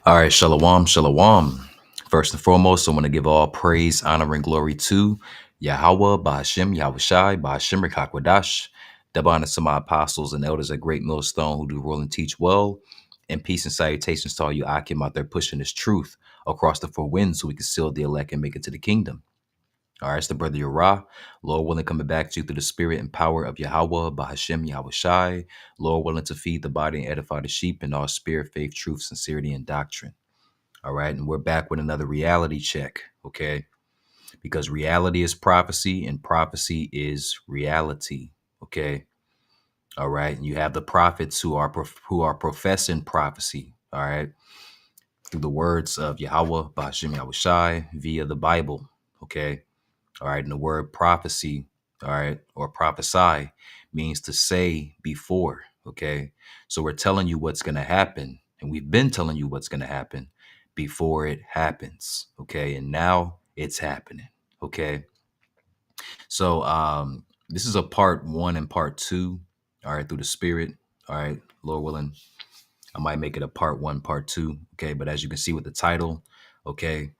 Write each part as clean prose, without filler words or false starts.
All right, shalom, shalom. First and foremost, I want to give all praise, honor, and glory to Yahweh, Bahashem, Yahushai, Bahashem, Rekakwadash. Double honor to my apostles and elders at Great Millstone who do rule and teach well. And peace and salutations to all you Akim out there pushing this truth across the four winds so we can seal the elect and make it to the kingdom. All right, it's the brother Urah. Lord willing, coming back to you through the spirit and power of Yahweh, Bahashem, Yahushai. Lord willing to feed the body and edify the sheep in all spirit, faith, truth, sincerity, and doctrine. All right, and we're back with another reality check, okay? Because reality is prophecy and prophecy is reality, okay? All right, and you have the prophets who are professing prophecy, all right, through the words of Yahweh, Bahashem, Yahushai, via the Bible, okay? All right, and the word prophecy, all right, or prophesy means to say before, okay? So we're telling you what's going to happen, and we've been telling you what's going to happen before it happens, okay? And now it's happening, okay? So this is a part 1 and part 2, all right, through the spirit, all right, Lord willing. I might make it a part 1, part 2, okay? But as you can see with the title, okay,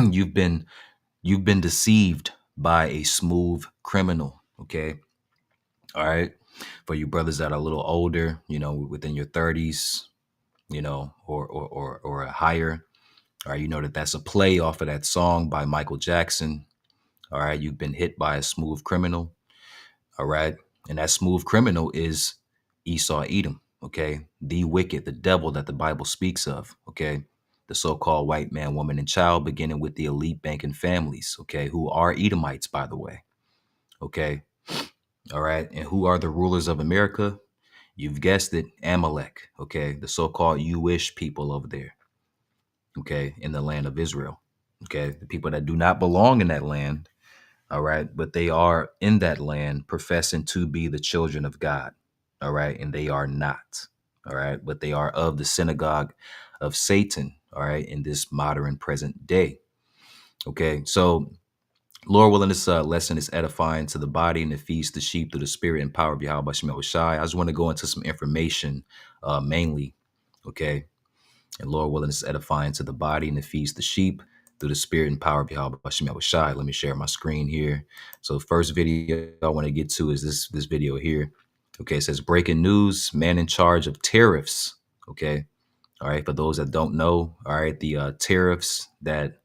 you've been deceived by a smooth criminal, okay? All right. For you brothers that are a little older, you know, within your 30s, you know, or higher, all right, you know that's a play off of that song by Michael Jackson. All right, you've been hit by a smooth criminal. All right, and that smooth criminal is Esau Edom, okay? The wicked, the devil that the Bible speaks of, okay? The so-called white man, woman, and child, beginning with the elite banking families, okay, who are Edomites, by the way, okay? All right, and who are the rulers of America? You've guessed it, Amalek, okay? The so-called Jewish people over there, okay, in the land of Israel, okay? The people that do not belong in that land, all right, but they are in that land professing to be the children of God, all right, and they are not, all right, but they are of the synagogue of Satan, all right, in this modern present day, okay? So Lord willing, this lesson is edifying to the body and it feeds the sheep through the spirit and power of Yahweh Shemel Shai. I just want to go into some information mainly, okay? And Lord willing, it's edifying to the body and it feeds the sheep through the spirit and power of Yahweh Shemel Shai. Let me share my screen here. So first video I want to get to is this video here. Okay, it says breaking news, man in charge of tariffs, okay? All right, for those that don't know, all right, the tariffs that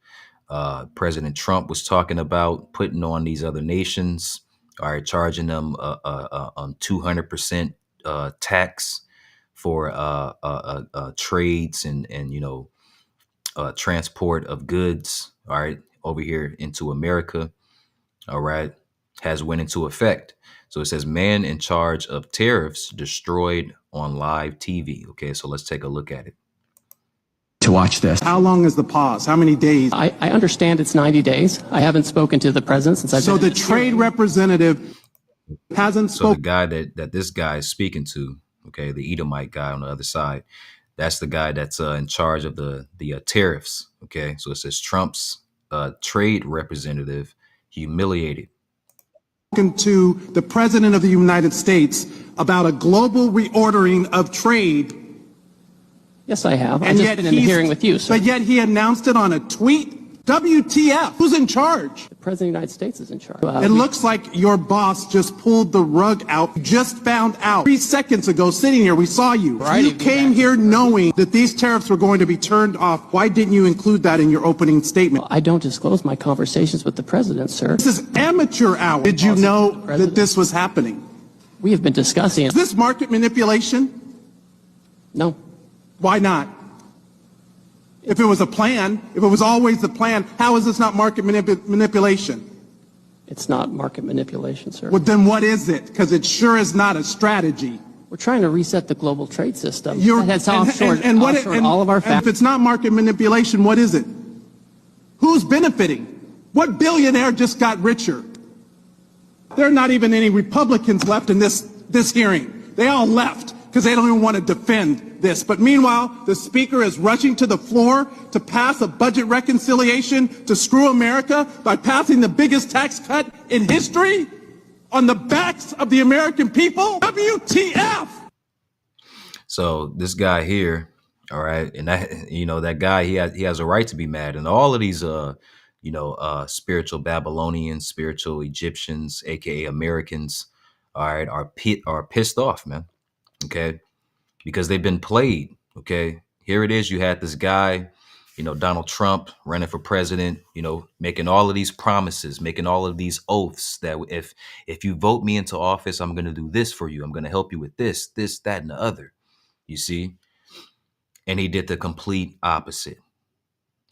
President Trump was talking about putting on these other nations, all right, charging them 200% tax for trades and you know transport of goods, all right, over here into America, all right, has went into effect. So it says man in charge of tariffs destroyed on live TV. Okay, so let's take a look at it. To watch this. How long is the pause? How many days? I understand it's 90 days. I haven't spoken to the president since I've So been the trade representative hasn't So the spoken. guy that this guy is speaking to, okay, the Edomite guy on the other side, that's the guy that's in charge of the tariffs. Okay, so it says Trump's trade representative humiliated. To the president of the United States about a global reordering of trade. Yes, I have. I've just been in the hearing with you, sir. But yet he announced it on a tweet. WTF? Who's in charge? The president of the United States is in charge. It looks like your boss just pulled the rug out. Just found out 3 seconds ago, sitting here, we saw you. You came here knowing that these tariffs were going to be turned off. Why didn't you include that in your opening statement? I don't disclose my conversations with the president, sir. This is amateur hour. Did you know that this was happening? We have been discussing it. Is this market manipulation? No. Why not? If it was a plan, if it was always the plan, how is this not market manipulation? It's not market manipulation, sir. Well, then what is it? Because it sure is not a strategy. We're trying to reset the global trade system. That's offshored all of our And facts. if it's not market manipulation, what is it? Who's benefiting? What billionaire just got richer? There are not even any Republicans left in this hearing. They all left because they don't even want to defend this. But meanwhile, the speaker is rushing to the floor to pass a budget reconciliation to screw America by passing the biggest tax cut in history on the backs of the American people. WTF! So this guy here, All right. And that, that guy, he has a right to be mad. And all of these, spiritual Babylonians, spiritual Egyptians, aka Americans, all right, are pissed off, man. Okay. Because they've been played. Okay. Here it is. You had this guy, Donald Trump running for president, making all of these promises, making all of these oaths that if you vote me into office, I'm going to do this for you. I'm going to help you with this, that, and the other. You see? And he did the complete opposite.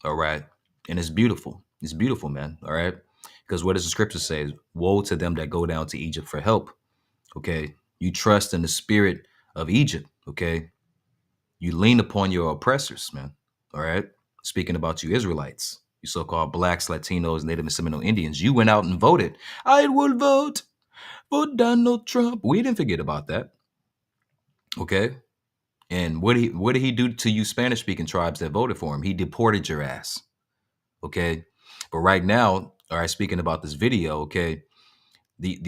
All right. And it's beautiful. It's beautiful, man. All right. Because what does the scripture say? Woe to them that go down to Egypt for help. Okay. You trust in the spirit of Egypt. Okay. You lean upon your oppressors, man. All right. Speaking about you Israelites, you so-called blacks, Latinos, Native and Seminole Indians, you went out and voted. I will vote for Donald Trump. We didn't forget about that. Okay. And what did he do to you Spanish speaking tribes that voted for him? He deported your ass. Okay. But right now, all right, speaking about this video, okay, what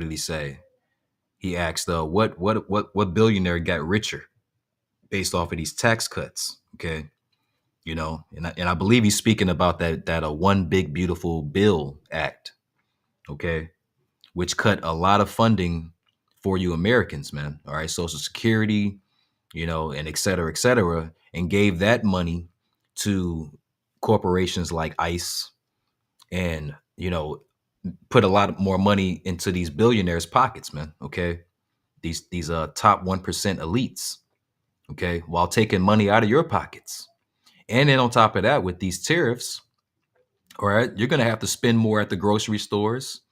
did he say? He asked what billionaire got richer based off of these tax cuts, okay? And I believe he's speaking about that One Big Beautiful Bill Act, okay, which cut a lot of funding for you Americans, man. All right, Social Security, and et cetera, and gave that money to corporations like ICE and, put a lot more money into these billionaires' pockets, man. Okay. These top 1% elites, okay, while taking money out of your pockets. And then on top of that, with these tariffs, all right, you're going to have to spend more at the grocery stores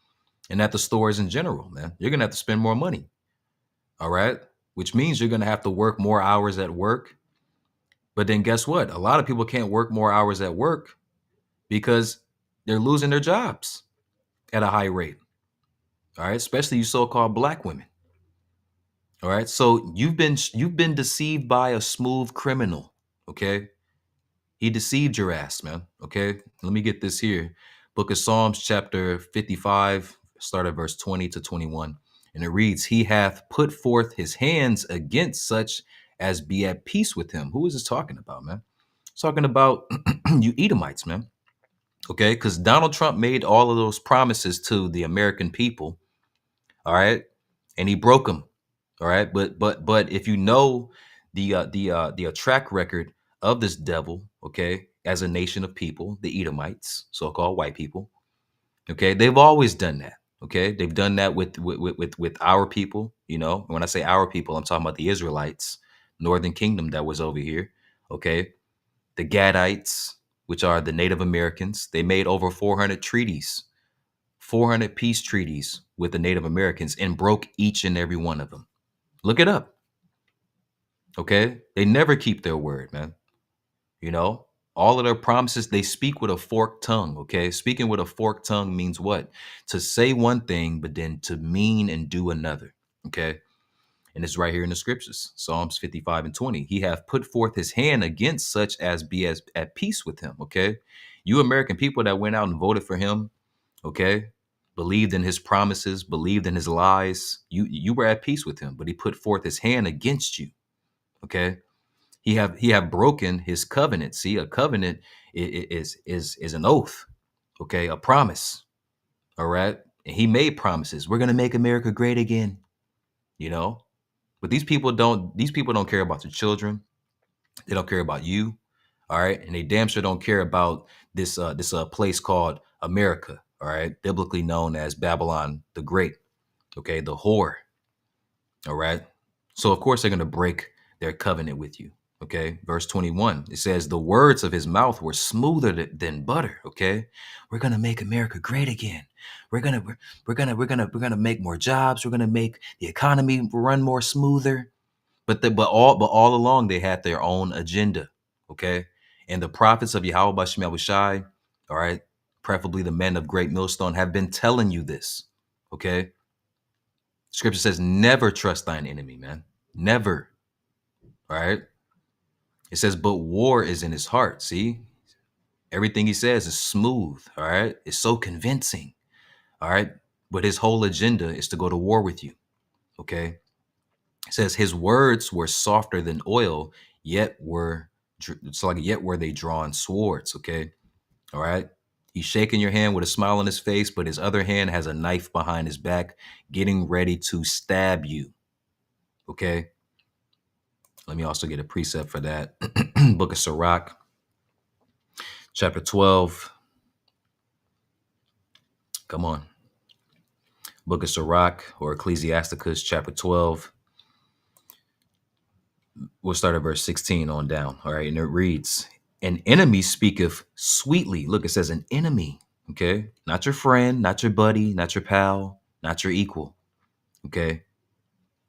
and at the stores in general, man. You're going to have to spend more money. All right. Which means you're going to have to work more hours at work. But then guess what? A lot of people can't work more hours at work because they're losing their jobs at a high rate. All right. Especially you so-called black women. All right. So you've been deceived by a smooth criminal. Okay. He deceived your ass, man. Okay. Let me get this here. Book of Psalms, chapter 55, start at verse 20 to 21. And it reads, He hath put forth his hands against such as be at peace with him. Who is this talking about, man? It's talking about you Edomites, man. Okay. Because Donald Trump made all of those promises to the American people. All right. And he broke them. All right. But if you know the track record of this devil, okay, as a nation of people, the Edomites, so-called white people, okay, they've always done that. Okay, they've done that with our people. When I say our people, I'm talking about the Israelites, Northern Kingdom that was over here. Okay, the Gadites, which are the Native Americans, they made over 400 treaties, 400 peace treaties with the Native Americans and broke each and every one of them. Look it up. Okay, they never keep their word, man. All of their promises, they speak with a forked tongue. Okay, speaking with a forked tongue means what? To say one thing, but then to mean and do another. Okay, and it's right here in the scriptures, Psalms 55 and 20. He hath put forth his hand against such as be as at peace with him. Okay, you American people that went out and voted for him, okay, believed in his promises, believed in his lies. You were at peace with him, but he put forth his hand against you. Okay. He have broken his covenant. See, a covenant is an oath, okay, a promise. All right. And he made promises. We're gonna make America great again. But these people don't care about your children. They don't care about you. All right. And they damn sure don't care about this place called America. All right. Biblically known as Babylon the Great. Okay, the whore. All right. So of course they're gonna break their covenant with you. Okay, verse 21, it says the words of his mouth were smoother than butter. Okay, we're gonna make America great again. We're gonna make more jobs. We're gonna make the economy run more smoother. But all along they had their own agenda. Okay, and the prophets of Yahweh Bashem Yahushai, all right, preferably the men of Great Millstone, have been telling you this. Okay, scripture says never trust thine enemy, man. Never. All right. It says, but war is in his heart. See, everything he says is smooth. All right. It's so convincing. All right. But his whole agenda is to go to war with you. Okay. It says his words were softer than oil, yet were they drawn swords. Okay, all right. He's shaking your hand with a smile on his face, but his other hand has a knife behind his back, getting ready to stab you. Okay. Let me also get a precept for that. Book of Sirach, chapter 12. Come on. Book of Sirach or Ecclesiasticus, chapter 12. We'll start at verse 16 on down. All right. And it reads, an enemy speaketh sweetly. Look, it says an enemy. Okay. Not your friend, not your buddy, not your pal, not your equal. Okay.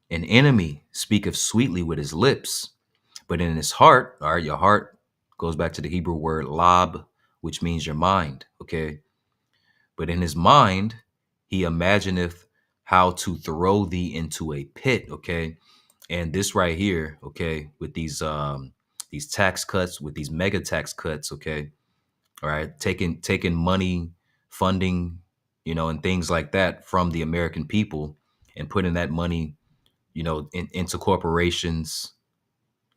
An enemy speaketh sweetly with his lips, but in his heart, all right, your heart goes back to the Hebrew word lab, which means your mind. Okay. But in his mind, he imagineth how to throw thee into a pit. Okay. And this right here, okay, with these tax cuts, with these mega tax cuts, okay, all right, taking money, funding, and things like that from the American people and putting that money, into corporations,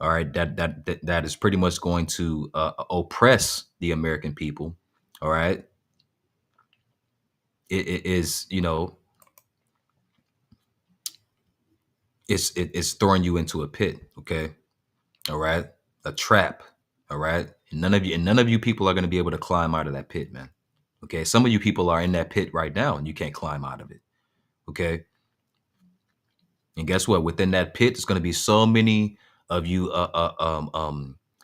all right, that is pretty much going to oppress the American people, all right. It is, it's throwing you into a pit, okay. All right. A trap. All right. And none of you people are going to be able to climb out of that pit, man. Okay. Some of you people are in that pit right now and you can't climb out of it. Okay. And guess what? Within that pit, there's going to be so many of you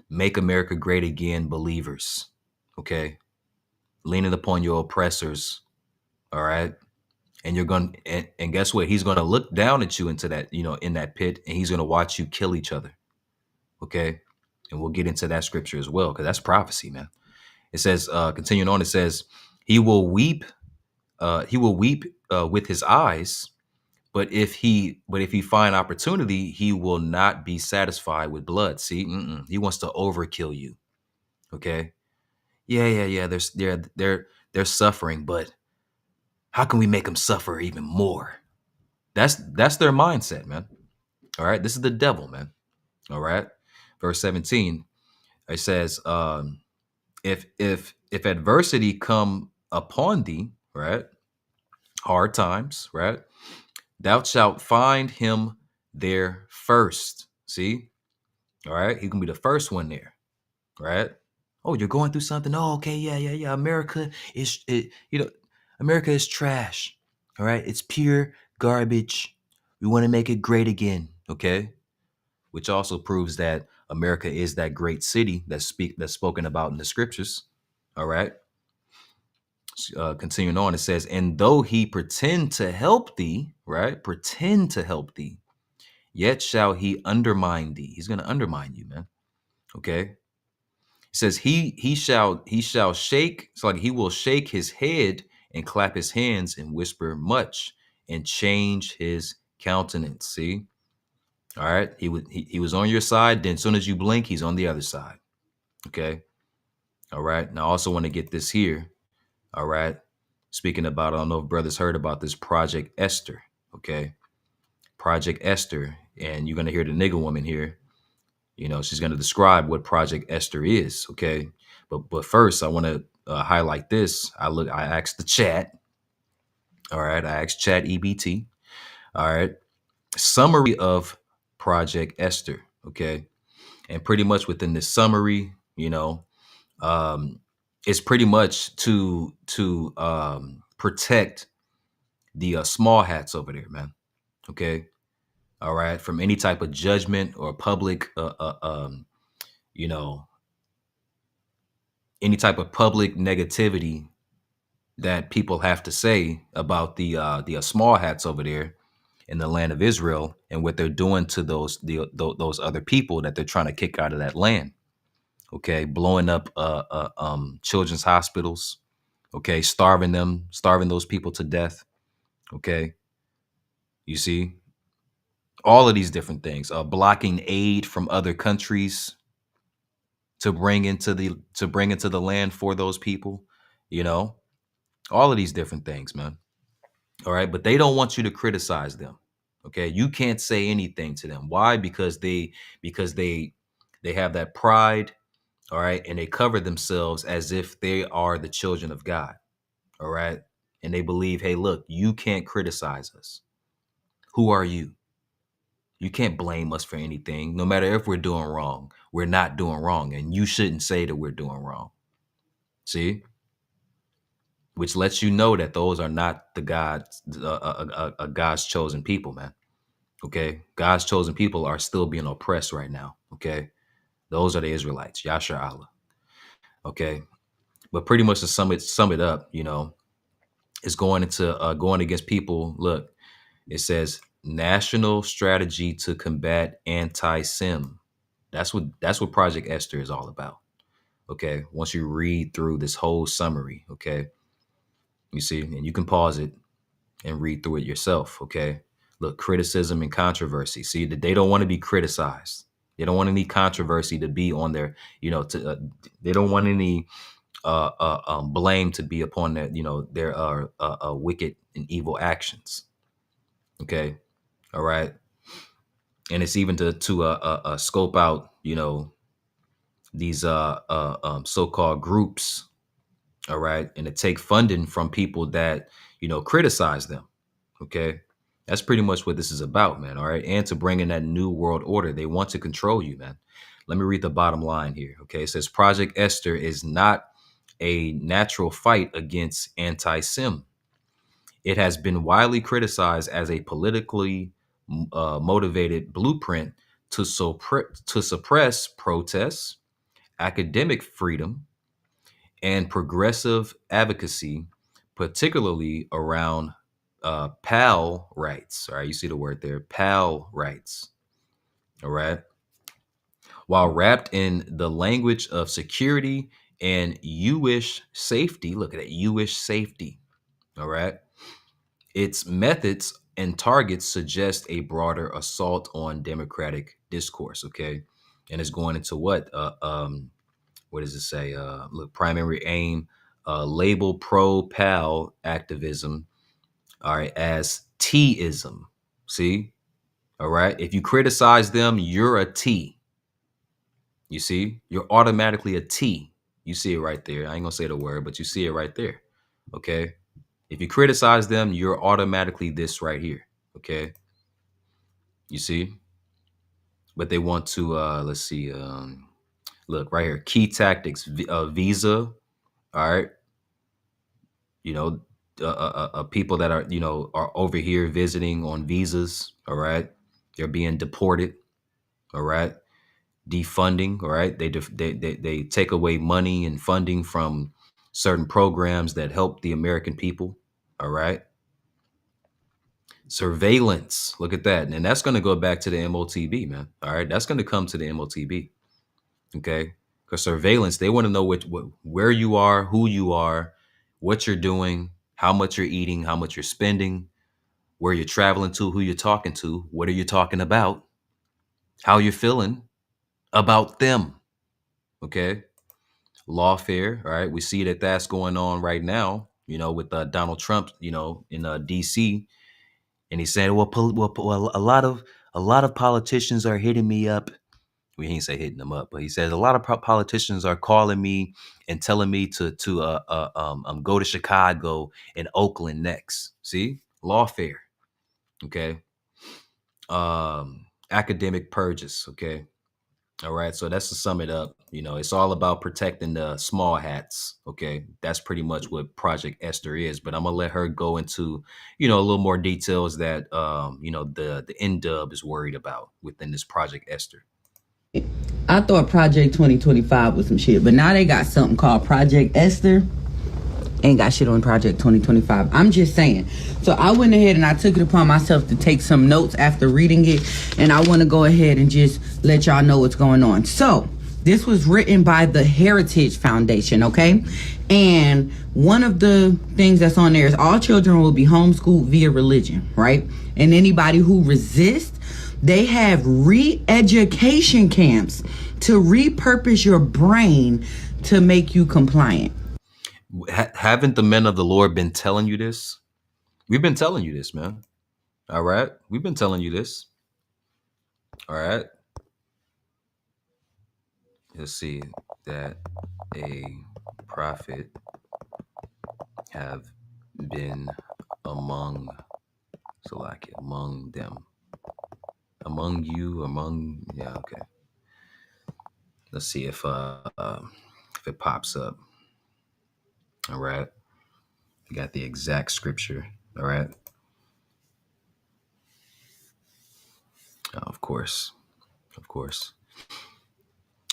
make America great again believers. Okay. Leaning upon your oppressors. All right. And you're going and guess what? He's going to look down at you into that, in that pit, and he's going to watch you kill each other. Okay. And we'll get into that scripture as well, because that's prophecy, man. It says, continuing on, it says, he will weep with his eyes, but if he find opportunity, he will not be satisfied with blood. See, he wants to overkill you. Okay. Yeah. They're suffering, but how can we make them suffer even more? That's their mindset, man. All right. This is the devil, man. All right. Verse 17, it says, if adversity come upon thee, right, hard times, right, thou shalt find him there first. See, all right, he can be the first one there, right? Oh, you're going through something. Oh, okay, yeah. America is, America is trash. All right, it's pure garbage. We want to make it great again. Okay, which also proves that America is that great city that's spoken about in the scriptures. All right. Continuing on, it says, and though he pretend to help thee, right? Pretend to help thee, yet shall he undermine thee. He's going to undermine you, man. Okay. It says he shall shake. It's like he will shake his head and clap his hands and whisper much and change his countenance. See? All right. He was on your side. Then as soon as you blink, he's on the other side. Okay. All right. Now I also want to get this here. All right. Speaking about, I don't know if brothers heard about this Project Esther. Okay. Project Esther. And you're going to hear the nigga woman here. She's going to describe what Project Esther is. Okay. But first I want to highlight this. I asked the chat. All right. I asked Chat EBT. All right. Summary of Project Esther. Okay. And pretty much within this summary, it's pretty much to protect the small hats over there, man. Okay. All right. From any type of judgment or public, any type of public negativity that people have to say about the small hats over there in the land of Israel and what they're doing to those other people that they're trying to kick out of that land. Okay, blowing up children's hospitals. Okay, starving those people to death. Okay, you see, all of these different things. Blocking aid from other countries to bring into the land for those people. All of these different things, man. All right, but they don't want you to criticize them. Okay, you can't say anything to them. Why? Because they have that pride, all right, and they cover themselves as if they are the children of God, all right, and they believe, hey, look, you can't criticize us. Who are you? You can't blame us for anything. No matter if we're doing wrong, we're not doing wrong, and you shouldn't say that we're doing wrong. See, which lets you know that those are not the God's chosen people, man. Okay, God's chosen people are still being oppressed right now. Okay, those are the Israelites, Yasher Allah. Okay, but pretty much to sum it up, it's going against people. Look, it says national strategy to combat anti-Sim. That's what Project Esther is all about. Okay, once you read through this whole summary, okay, you see, and you can pause it and read through it yourself. Okay, look, criticism and controversy. See, that they don't want to be criticized. They don't want any controversy to be on their, they don't want any blame to be upon their, their wicked and evil actions. Okay, all right, and it's even to scope out, these so-called groups, all right, and to take funding from people that criticize them. Okay, that's pretty much what this is about, man. All right, and to bring in that new world order, they want to control you, man. Let me read the bottom line here. Okay, it says Project Esther is not a natural fight against anti-Sim. It has been widely criticized as a politically motivated blueprint to suppress protests, academic freedom, and progressive advocacy, particularly around PAL rights. All right, you see the word there, PAL rights. All right. While wrapped in the language of security and Jewish safety, look at that, Jewish safety. All right. Its methods and targets suggest a broader assault on democratic discourse. Okay. And it's going into what does it say? Look, primary aim, label pro-PAL activism, all right, as T-ism. See? All right. If you criticize them, you're a T. You see? You're automatically a T. You see it right there. I ain't gonna say the word, but you see it right there. Okay. If you criticize them, you're automatically this right here. Okay. You see? But they want to, let's see, look right here, key tactics, visa. All right. People that are, are over here visiting on visas. All right. They're being deported. All right. Defunding. All right. They take away money and funding from certain programs that help the American people. All right. Surveillance. Look at that. And that's going to go back to the MOTB, man. All right. That's going to come to the MOTB. Okay. Because surveillance, they want to know where you are, who you are, what you're doing, how much you're eating, how much you're spending, where you're traveling to, who you're talking to, what are you talking about, how you're feeling about them. Okay. Lawfare. All right. We see that that's going on right now, with Donald Trump, in DC. And he said, well, a lot of politicians are hitting me up. We ain't say hitting them up, but he says a lot of politicians are calling me and telling me to go to Chicago and Oakland next. See, lawfare. Okay. Academic purges. Okay. All right. So that's to sum it up. It's all about protecting the small hats. Okay. That's pretty much what Project Esther is. But I'm going to let her go into, a little more details that, the NDUB is worried about within this Project Esther. I thought Project 2025 was some shit, but now they got something called Project Esther. Ain't got shit on Project 2025. I'm just saying. So I went ahead and I took it upon myself to take some notes after reading it, and I want to go ahead and just let y'all know what's going on. So this was written by the Heritage Foundation, okay? And one of the things that's on there is all children will be homeschooled via religion, right? And anybody who resists, they have re-education camps to repurpose your brain to make you compliant. Haven't the men of the Lord been telling you this? We've been telling you this, man. All right. We've been telling you this. All right. Let's see that a prophet have been among Salaki, among them. Among you, among yeah, okay. Let's see if it pops up. All right. We got the exact scripture. All right. Of course. Of course.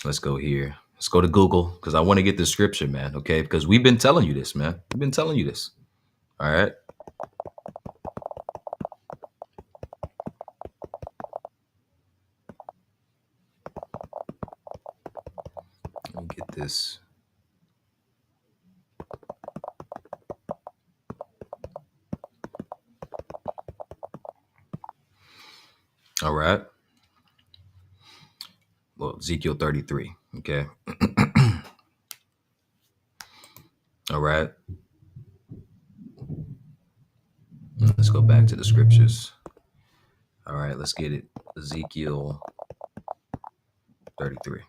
Let's go here. Let's go to Google because I want to get the scripture, man. Okay. Because we've been telling you this, man. We've been telling you this. All right. Let me get this. All right. Well, Ezekiel 33. Okay. All right. Let's go back to the scriptures. All right. Let's get it. Ezekiel 33.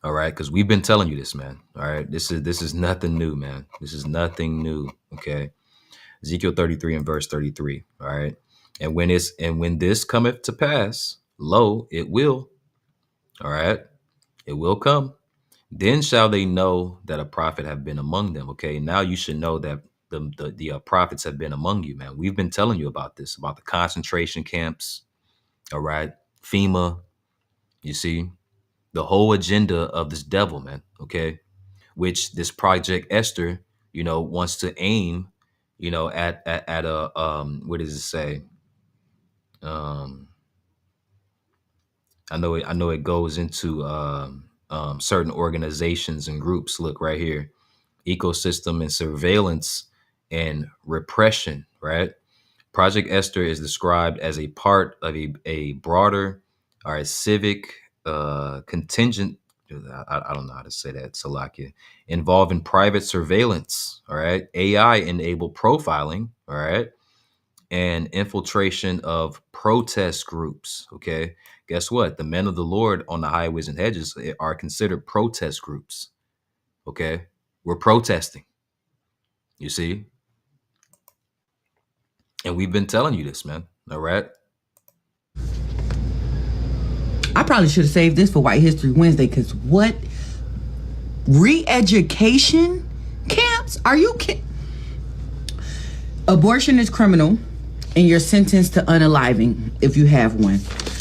All right. Because we've been telling you this, man. All right. This is nothing new, man. This is nothing new. Okay. Ezekiel 33 and verse 33. All right. And when this cometh to pass, lo, it will. All right. It will come. Then shall they know that a prophet have been among them. Okay. Now you should know that the prophets have been among you, man. We've been telling you about this, about the concentration camps. All right. FEMA. You see the whole agenda of this devil, man. Okay. Which this Project Esther, wants to aim, at a, what does it say? I know it goes into certain organizations and groups. Look right here, ecosystem and surveillance and repression, right? Project Esther is described as a part of a broader or a civic contingent. I don't know how to say that, Salakia, involving private surveillance, all right, AI-enabled profiling, all right, and infiltration of protest groups, okay? Guess what? The men of the Lord on the highways and hedges are considered protest groups, okay? We're protesting, you see? And we've been telling you this, man, all right? I probably should have saved this for White History Wednesday, because what? Re-education camps? Are you kidding? Abortion is criminal, and you're sentenced to unaliving if you have one.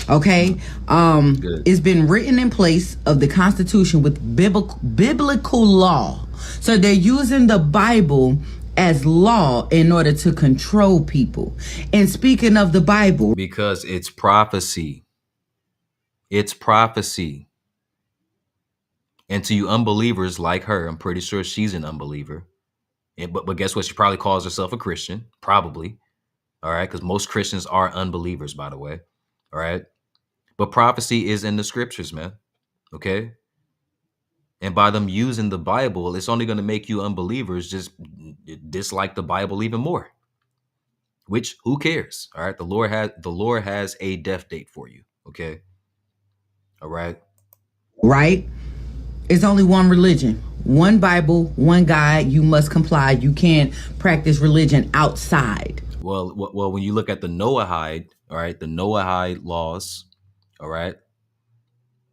Okay? It's been written in place of the Constitution with biblical law. So they're using the Bible as law in order to control people. And speaking of the Bible, because it's prophecy. It's prophecy. And to you unbelievers like her, I'm pretty sure she's an unbeliever. But guess what? She probably calls herself a Christian. Probably. All right. Because most Christians are unbelievers, by the way. All right. But prophecy is in the scriptures, man. Okay. And by them using the Bible, it's only going to make you unbelievers just dislike the Bible even more. Which, who cares? All right. The Lord has a death date for you. Okay. All right. Right? It's only one religion, one Bible, one God. You must comply. You can't practice religion outside. Well, when you look at the Noahide, all right, the Noahide laws, all right,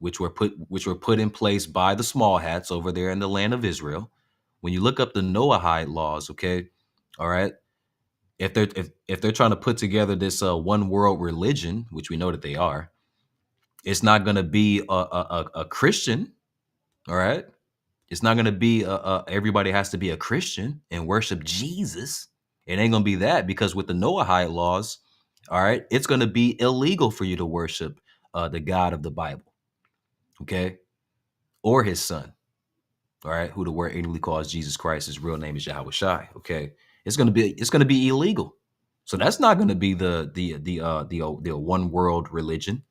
which were put in place by the small hats over there in the land of Israel. When you look up the Noahide laws, okay, all right, if they're trying to put together this one world religion, which we know that they are, it's not going to be a Christian, all right. It's not going to be everybody has to be a Christian and worship Jesus. It ain't going to be that, because with the Noahide laws, all right, it's going to be illegal for you to worship the God of the Bible, okay, or his son, all right, who the word inwardly calls Jesus Christ. His real name is Yahweh Shai, okay. It's going to be illegal. So that's not going to be the one world religion.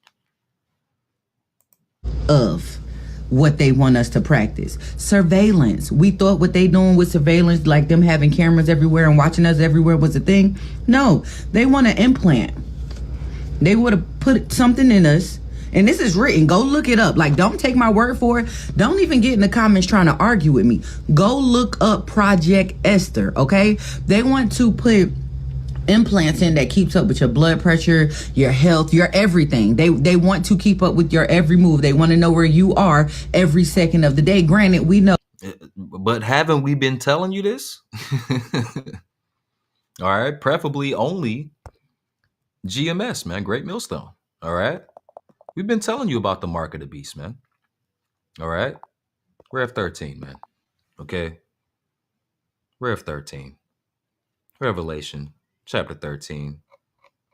what they want us to practice. Surveillance. We thought what they doing with surveillance, like them having cameras everywhere and watching us everywhere, was a thing. No, they want to implant. They would have put something in us. And this is written. Go look it up. Like, don't take my word for it. Don't even get in the comments trying to argue with me. Go look up Project Esther, okay? They want to put implants in that keeps up with your blood pressure, your health, your everything. They want to keep up with your every move. They want to know where you are every second of the day. Granted, we know. But haven't we been telling you this? All right. Preferably only GMS, man. Great Millstone. All right. We've been telling you about the mark of the beast, man. All right. Rev 13, man. Okay. Rev 13. Revelation chapter 13.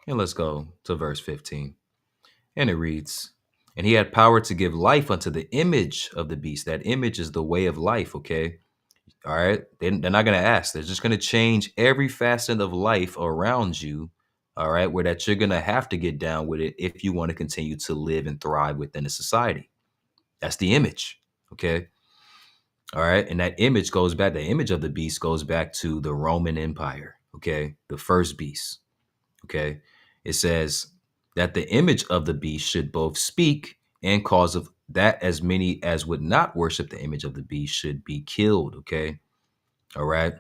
And let's go to verse 15. And it reads, and he had power to give life unto the image of the beast. That image is the way of life, okay? All right. They're not going to ask. They're just going to change every facet of life around you. All right. Where that you're going to have to get down with it if you want to continue to live and thrive within a society. That's the image. Okay. All right. And that image goes back. The image of the beast goes back to the Roman Empire. Okay. The first beast. Okay. It says that the image of the beast should both speak and cause of that as many as would not worship the image of the beast should be killed. Okay. All right.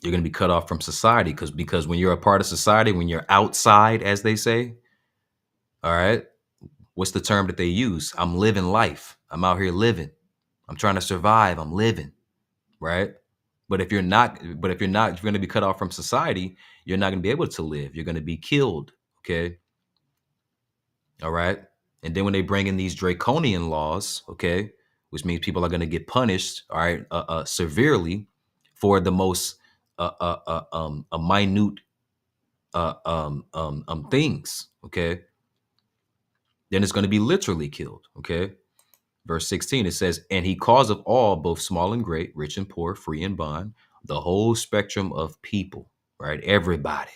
You're going to be cut off from society because when you're a part of society, when you're outside, as they say, all right, what's the term that they use? I'm living life. I'm out here living. I'm trying to survive. I'm living. Right. But if you're going to be cut off from society, you're not going to be able to live. You're going to be killed. Okay. All right. And then when they bring in these draconian laws, okay, which means people are going to get punished, all right, severely for the most minute things, okay, then it's going to be literally killed, okay. Verse 16, it says, and he causeth all, both small and great, rich and poor, free and bond, the whole spectrum of people, right, everybody,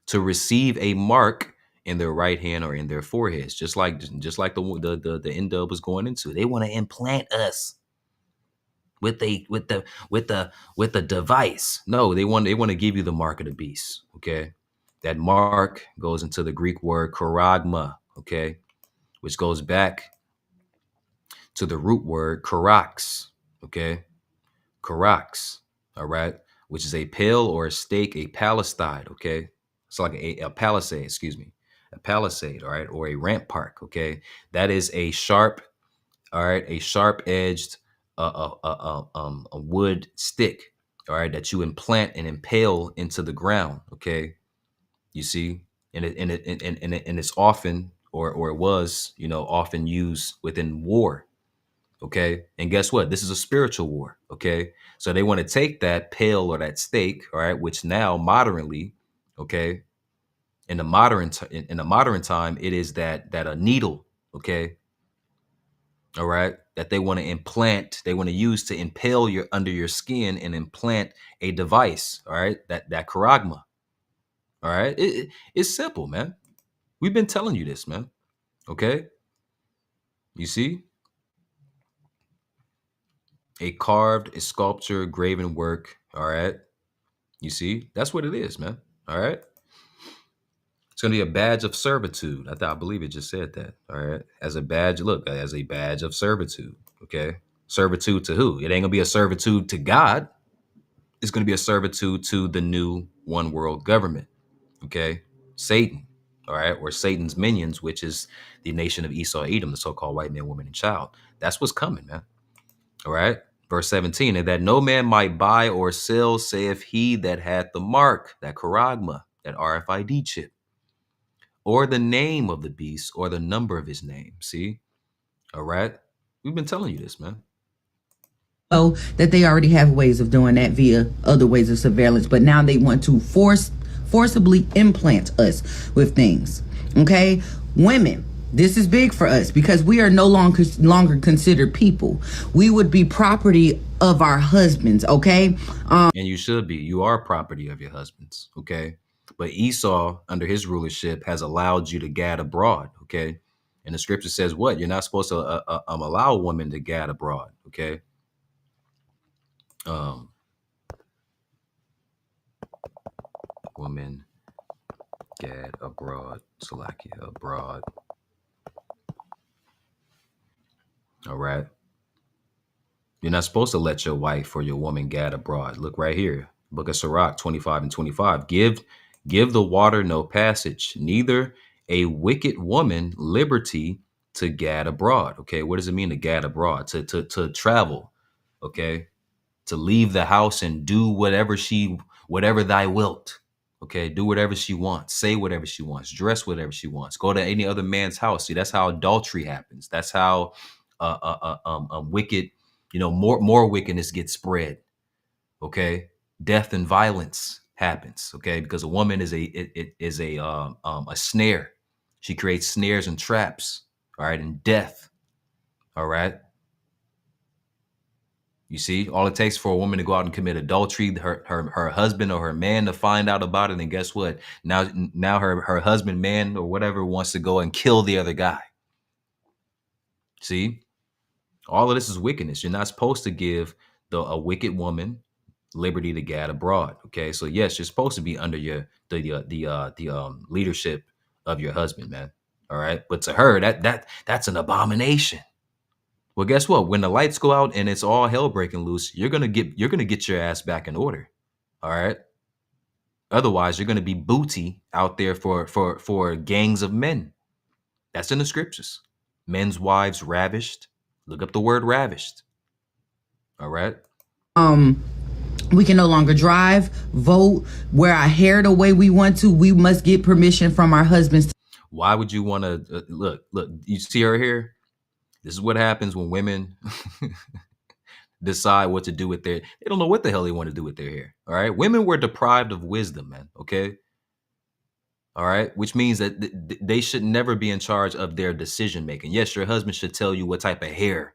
to receive a mark in their right hand or in their foreheads, just like the NDub was going into. They want to implant us with the device. No, they want to give you the mark of the beast. Okay, that mark goes into the Greek word charagma. Okay, which goes back to the root word charax. Okay, charax. All right, which is a pale or a stake, a palisade. Okay, it's like a palisade. Excuse me. A palisade, all right, or a rampart, okay? That is a sharp, all right, a sharp-edged a wood stick, all right, that you implant and impale into the ground, okay? You see, and it's often, or it was, often used within war, okay? And guess what? This is a spiritual war, okay? So they want to take that pale or that stake, all right, which now modernly, okay, in the modern time, it is that a needle, okay, all right, that they want to implant, they want to use to impale under your skin and implant a device, all right, that charagma, all right. It's simple, man. We've been telling you this, man. Okay, you see, a carved, a sculpture, graven work, all right. You see, that's what it is, man. All right. It's going to be a badge of servitude. I believe it just said that. All right. As a badge, look, as a badge of servitude. Okay. Servitude to who? It ain't going to be a servitude to God. It's going to be a servitude to the new one world government. Okay. Satan. All right. Or Satan's minions, which is the nation of Esau, Edom, the so-called white man, woman, and child. That's what's coming, man. All right. Verse 17, and that no man might buy or sell, saith he that hath the mark, that charagma, that RFID chip, or the name of the beast, or the number of his name. See? All right. We've been telling you this, man. So that they already have ways of doing that via other ways of surveillance, but now they want to forcibly implant us with things. Okay? Women, this is big for us because we are no longer considered people. We would be property of our husbands, okay? And you should be. You are property of your husbands, okay? But Esau, under his rulership, has allowed you to gad abroad, okay? And the scripture says what? You're not supposed to allow a woman to gad abroad. Okay. Woman gad abroad. Salakia abroad. All right. You're not supposed to let your wife or your woman gad abroad. Look right here. Book of Sirach 25 and 25. Give the water no passage, neither a wicked woman liberty to gad abroad. Okay. What does it mean to gad abroad? To travel. Okay. To leave the house and do whatever thy wilt. Okay. Do whatever she wants. Say whatever she wants. Dress whatever she wants. Go to any other man's house. See, that's how adultery happens. That's how wicked, more wickedness gets spread. Okay. Death and violence happens. Okay. Because a woman is a snare. She creates snares and traps. All right. And death. All right. You see, all it takes for a woman to go out and commit adultery, her husband or her man to find out about it, and guess what? Now her husband, man, or whatever wants to go and kill the other guy. See, all of this is wickedness. You're not supposed to give a wicked woman liberty to gad abroad. Okay, so yes, you're supposed to be under the leadership of your husband, man. All right, but to her, that's an abomination. Well, guess what? When the lights go out and it's all hell breaking loose, you're gonna get your ass back in order. All right. Otherwise, you're gonna be booty out there for gangs of men. That's in the scriptures. Men's wives ravished. Look up the word ravished. All right. We can no longer drive, vote, wear our hair the way we want to. We must get permission from our husbands. Why would you want to look? You see her here. This is what happens when women decide what to do with they don't know what the hell they want to do with their hair. All right. Women were deprived of wisdom, man. Okay. All right. Which means that they should never be in charge of their decision making. Yes, your husband should tell you what type of hair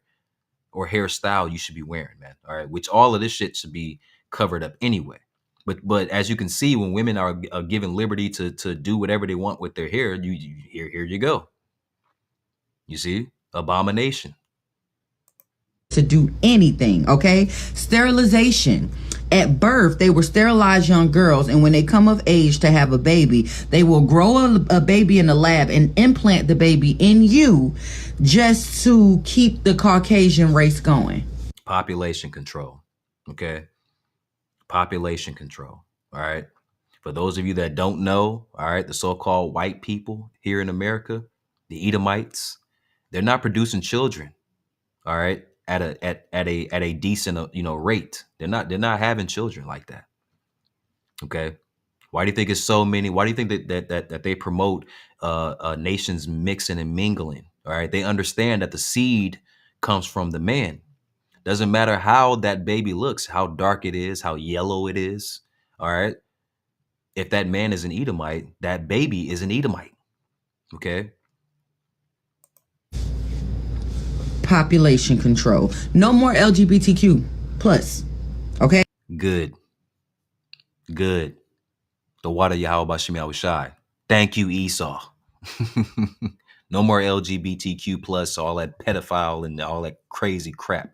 or hairstyle you should be wearing, man. All right. Which all of this shit should be covered up anyway. But as you can see, when women are given liberty to do whatever they want with their hair, here you go. You see, abomination. To do anything, okay? Sterilization. At birth, they will sterilize young girls, and when they come of age to have a baby, they will grow a baby in the lab and implant the baby in you just to keep the Caucasian race going. Population control, okay? Population control, all right? For those of you that don't know, all right, the so-called white people here in America, the Edomites, they're not producing children, all right? At a decent rate. They're not having children like that. Okay. Why do you think it's so many? Why do you think that they promote nations mixing and mingling? All right. They understand that the seed comes from the man. Doesn't matter how that baby looks, how dark it is, how yellow it is. All right. If that man is an Edomite, that baby is an Edomite. Okay. Population control. No more LGBTQ plus. Okay. Good. The water Yahweh Shem Yahweh Shai. Thank you, Esau. No more LGBTQ plus, all that pedophile and all that crazy crap.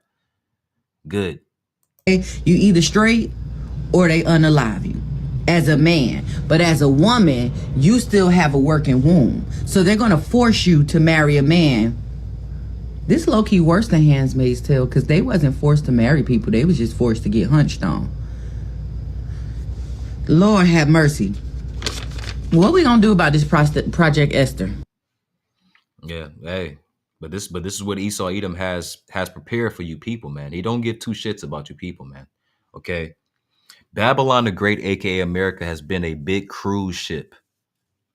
Good. You either straight or they unalive you as a man. But as a woman, you still have a working womb. So they're going to force you to marry a man. This low-key worse than Handmaid's Tale because they wasn't forced to marry people. They was just forced to get hunched on. Lord have mercy. What we gonna do about this Project Esther? Yeah, hey. But this is what Esau Edom has prepared for you people, man. He don't give two shits about you people, man. Okay. Babylon the Great, aka America, has been a big cruise ship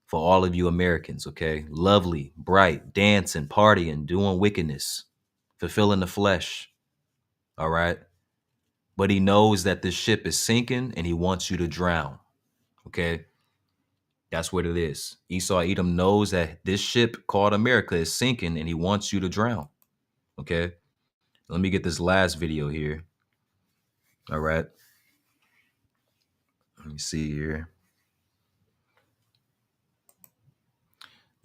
for all of you Americans, okay? Lovely, bright, dancing, partying, doing wickedness, fulfilling the flesh. All right. But he knows that this ship is sinking and he wants you to drown. Okay. That's what it is. Esau Edom knows that this ship called America is sinking and he wants you to drown. Okay. Let me get this last video here. All right. Let me see here.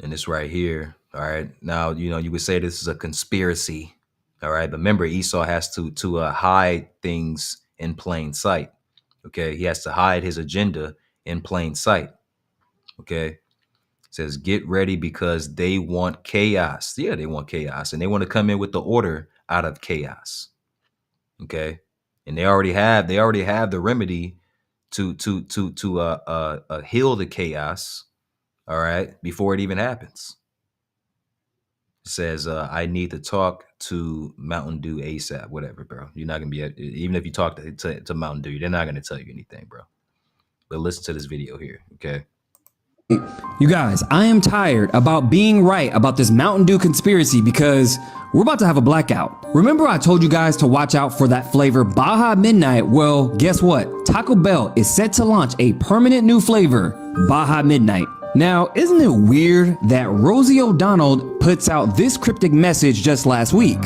And it's right here. All right. Now, you would say this is a conspiracy. All right. But remember, Esau has to hide things in plain sight. Okay. He has to hide his agenda in plain sight. Okay. It says, get ready because they want chaos. Yeah, they want chaos. And they want to come in with the order out of chaos. Okay. And they already have the remedy to heal the chaos. All right. Before it even happens. Says, I need to talk to Mountain Dew ASAP, whatever, bro. You're not going to be, even if you talk to Mountain Dew, they're not going to tell you anything, bro. But listen to this video here, okay? You guys, I am tired about being right about this Mountain Dew conspiracy because we're about to have a blackout. Remember I told you guys to watch out for that flavor Baja Midnight? Well, guess what? Taco Bell is set to launch a permanent new flavor, Baja Midnight. Now, isn't it weird that Rosie O'Donnell puts out this cryptic message just last week?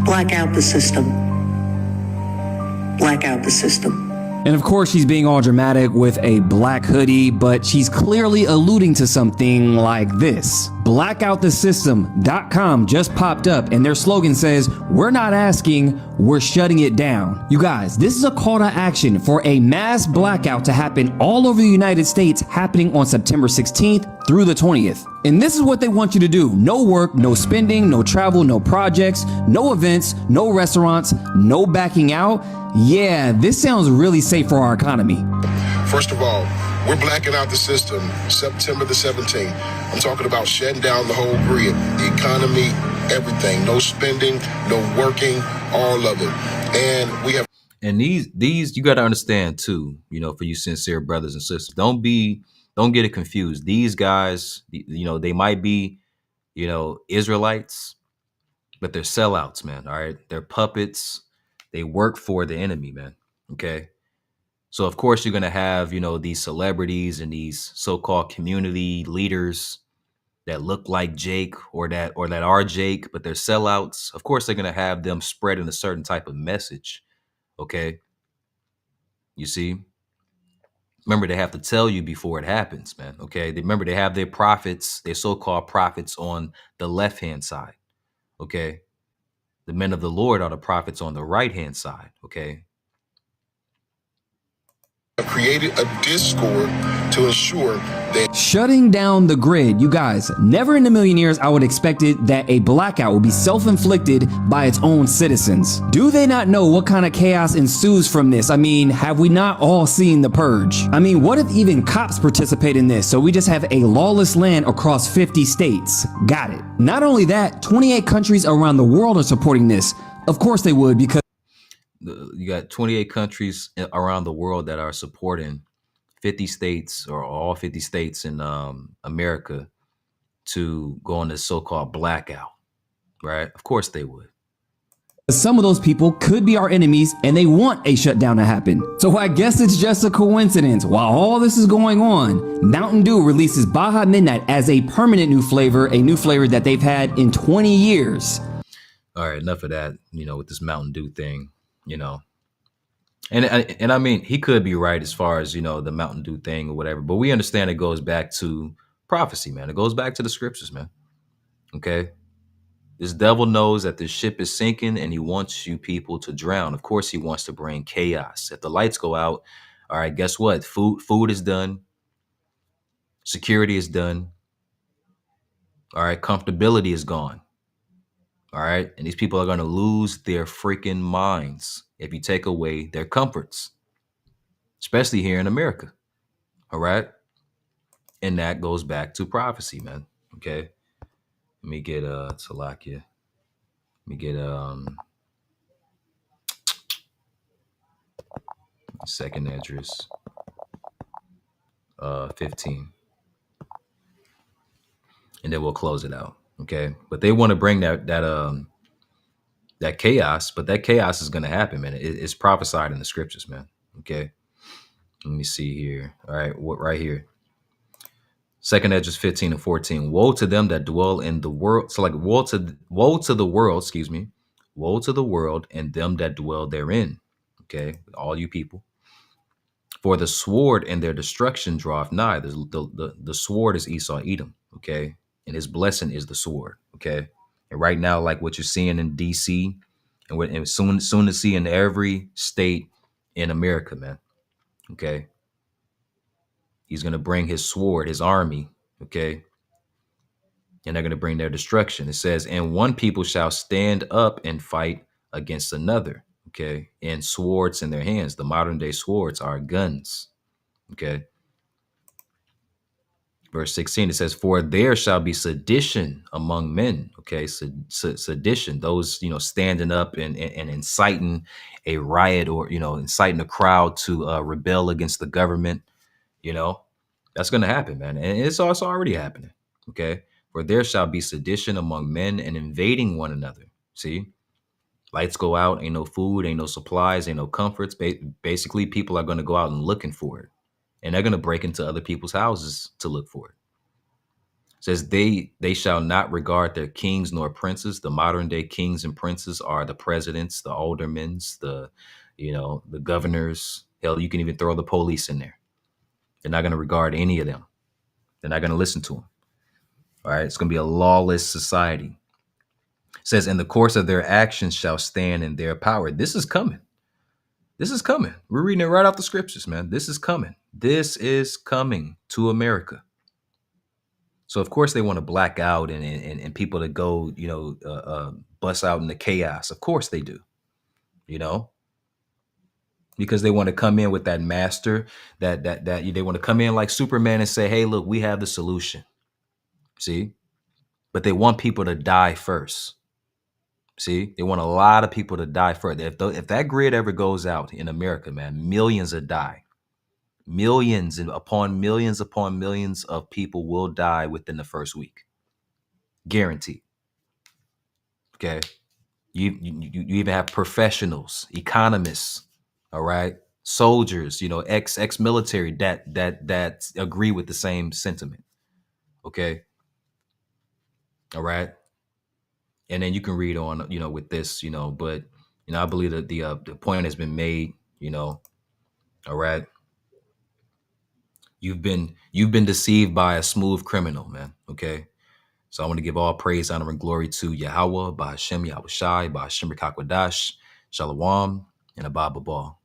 Black out the system. Black out the system. And of course, she's being all dramatic with a black hoodie, but she's clearly alluding to something like this. Blackoutthesystem.com just popped up and their slogan says, we're not asking, we're shutting it down. You guys, this is a call to action for a mass blackout to happen all over the United States happening on September 16th through the 20th. And this is what they want you to do. No work, no spending, no travel, no projects, no events, no restaurants, no backing out. Yeah, this sounds really safe for our economy. First of all, we're blacking out the system September the 17th. I'm talking about shutting down the whole grid, the economy, everything. No spending, no working, all of it. And we have. And these you got to understand too, for you sincere brothers and sisters, don't get it confused. These guys, they might be, Israelites, but they're sellouts, man. All right. They're puppets. They work for the enemy, man. Okay. So of course you're going to have, these celebrities and these so-called community leaders that look like Jake or that are Jake, but they're sellouts. Of course, they're going to have them spreading a certain type of message. Okay. You see, remember, they have to tell you before it happens, man. Okay. Remember, they have their prophets, their so-called prophets on the left-hand side. Okay. The men of the Lord are the prophets on the right-hand side. Okay. Created a Discord to ensure that shutting down the grid. You guys, never in a million years I would expect it that a blackout would be self-inflicted by its own citizens. Do they not know what kind of chaos ensues from this? I mean, have we not all seen The Purge? I mean, what if even cops participate in this? So we just have a lawless land across 50 states. Got it. Not only that, 28 countries around the world are supporting this. Of course they would, because you got 28 countries around the world that are supporting 50 states or all 50 states in America to go on this so-called blackout, right? Of course they would. Some of those people could be our enemies and they want a shutdown to happen. So I guess it's just a coincidence. While all this is going on, Mountain Dew releases Baja Midnight as a permanent new flavor, a new flavor that they've had in 20 years. All right, enough of that, with this Mountain Dew thing. And I mean, he could be right as far as, the Mountain Dew thing or whatever, but we understand it goes back to prophecy, man. It goes back to the scriptures, man. Okay. This devil knows that the ship is sinking and he wants you people to drown. Of course, he wants to bring chaos. If the lights go out, all right, guess what? Food is done. Security is done. All right. Comfortability is gone. All right. And these people are going to lose their freaking minds if you take away their comforts, especially here in America. All right. And that goes back to prophecy, man. Okay. Let me get Salakia. Let me get second address 15. And then we'll close it out. Okay. But they want to bring that chaos, but that chaos is going to happen, man. It's prophesied in the scriptures, man. Okay. Let me see here. All right. What right here? Second Esdras 15 and 14. Woe to them that dwell in the world. So like woe to the world, excuse me. Woe to the world and them that dwell therein. Okay. All you people. For the sword and their destruction draweth nigh. The sword is Esau, Edom. Okay. and his blessing is the sword. Okay. And right now, like what you're seeing in DC and soon to see in every state in America, man. Okay. He's going to bring his sword, his army. Okay. And they're going to bring their destruction. It says, and one people shall stand up and fight against another. Okay. And swords in their hands. The modern day swords are guns. Okay. Verse 16, it says, for there shall be sedition among men. Okay. Sedition, those, standing up and inciting a riot, or, inciting a crowd to rebel against the government. That's going to happen, man. And it's also already happening. Okay. For there shall be sedition among men and invading one another. See, lights go out, ain't no food, ain't no supplies, ain't no comforts. Basically, people are going to go out and looking for it. And they're going to break into other people's houses to look for it. It says they shall not regard their kings nor princes. The modern day kings and princes are the presidents, the aldermen, the governors. Hell, you can even throw the police in there. They're not going to regard any of them. They're not going to listen to them. All right. It's going to be a lawless society. It says, in the course of their actions shall stand in their power. This is coming. This is coming. We're reading it right off the scriptures, man. This is coming. This is coming to America. So, of course, they want to black out and people to go, bust out into chaos. Of course they do, because they want to come in with that master that they want to come in like Superman and say, hey, look, we have the solution. See, but they want people to die first. See, they want a lot of people to die first. If that grid ever goes out in America, man, millions will die. Millions upon millions of people will die within the first week. Guaranteed. Okay. You even have professionals, economists, all right, soldiers, ex-military that agree with the same sentiment. Okay. All right. And then you can read on, with this, but, I believe that the point has been made, all right. You've been deceived by a smooth criminal, man. Okay. So I want to give all praise, honor, and glory to Yahweh, Ba'ashem, Yahushai, Ba'ashem Rikakwadash, Shalom, and Abba Babal.